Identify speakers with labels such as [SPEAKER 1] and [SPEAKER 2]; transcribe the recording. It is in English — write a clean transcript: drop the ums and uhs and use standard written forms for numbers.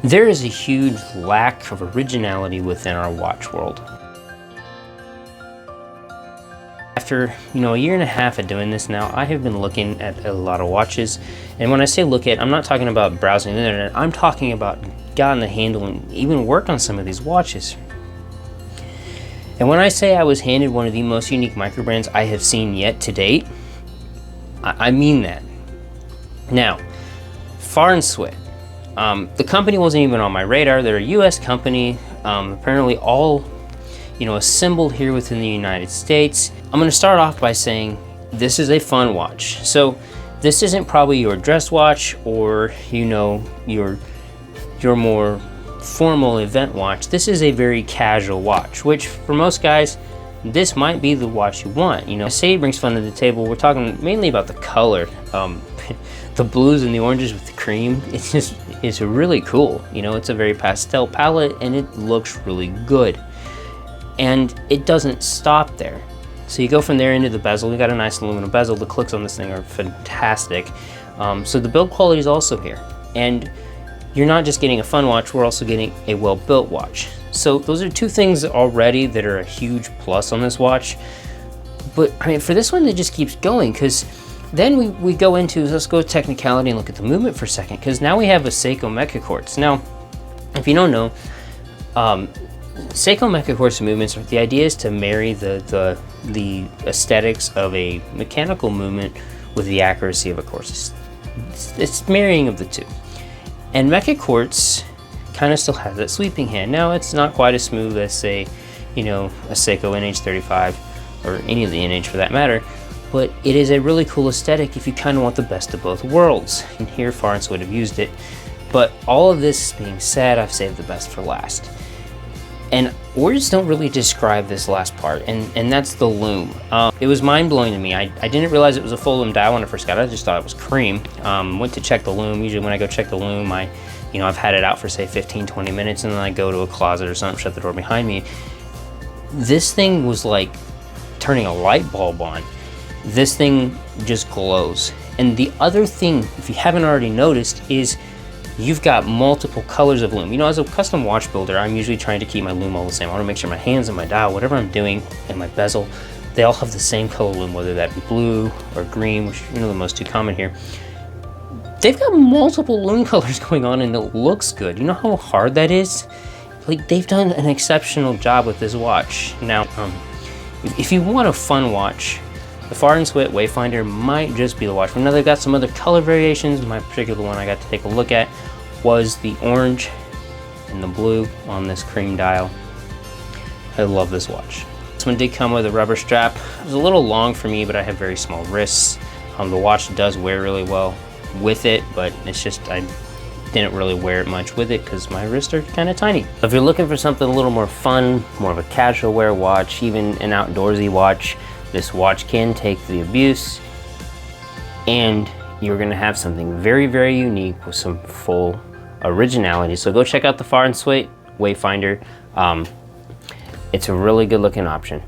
[SPEAKER 1] There is a huge lack of originality within our watch world. After, a year and a half of doing this now, I have been looking at a lot of watches. And when I say look at, I'm not talking about browsing the internet. I'm talking about gotten a handle and even worked on some of these watches. And when I say I was handed one of the most unique microbrands I have seen yet to date, I mean that. Now, Farr Swit. The company wasn't even on my radar. They're a US company, apparently all assembled here within the United States. I'm going to start off by saying this is a fun watch. So this isn't probably your dress watch or your more formal event watch. This is a very casual watch, which for most guys this might be the watch you want. Say it brings fun to the table. We're talking mainly about the color. The blues and the oranges with the cream, it's really cool. It's a very pastel palette and it looks really good. And it doesn't stop there. So you go from there into the bezel. We got a nice aluminum bezel. The clicks on this thing are fantastic. So the build quality is also here. And you're not just getting a fun watch, we're also getting a well-built watch. So those are two things already that are a huge plus on this watch. But for this one, it just keeps going, because then we go into, let's go with technicality and look at the movement for a second, because now we have a Seiko Mecha Quartz. Now, if you don't know, Seiko Mecha Quartz movements, the idea is to marry the aesthetics of a mechanical movement with the accuracy of a quartz. It's marrying of the two. And Mecha Quartz kind of still has that sweeping hand. Now it's not quite as smooth as, say, a Seiko NH35 or any of the NH for that matter, but it is a really cool aesthetic if you kind of want the best of both worlds. And here Farr Swit have used it. But all of this being said, I've saved the best for last. And words don't really describe this last part, and that's the loom. It was mind-blowing to me. I didn't realize it was a full loom dial when I first got it. I just thought it was cream. Went to check the loom. Usually when I go check the loom, I've had it out for say 15-20 minutes, and then I go to a closet or something, shut the door behind me. This thing was like turning a light bulb on. This thing just glows. And the other thing, if you haven't already noticed, is you've got multiple colors of loom. As a custom watch builder, I'm usually trying to keep my loom all the same. I want to make sure my hands and my dial, whatever I'm doing, and my bezel, they all have the same color loom, whether that be blue or green, which the most two common here. They've got multiple loom colors going on and it looks good. You know how hard that is? They've done an exceptional job with this watch. Now, if you want a fun watch, the Farr Swit Wayfinder might just be the watch. Now they've got some other color variations. My particular one I got to take a look at was the orange and the blue on this cream dial. I love this watch. This one did come with a rubber strap. It was a little long for me, but I have very small wrists. The watch does wear really well with it, but it's just I didn't really wear it much with it because my wrists are kind of tiny. If you're looking for something a little more fun, more of a casual wear watch, even an outdoorsy watch, this watch can take the abuse, and you're gonna have something very, very unique with some full originality. So go check out the Farr Swit Wayfinder. It's a really good looking option.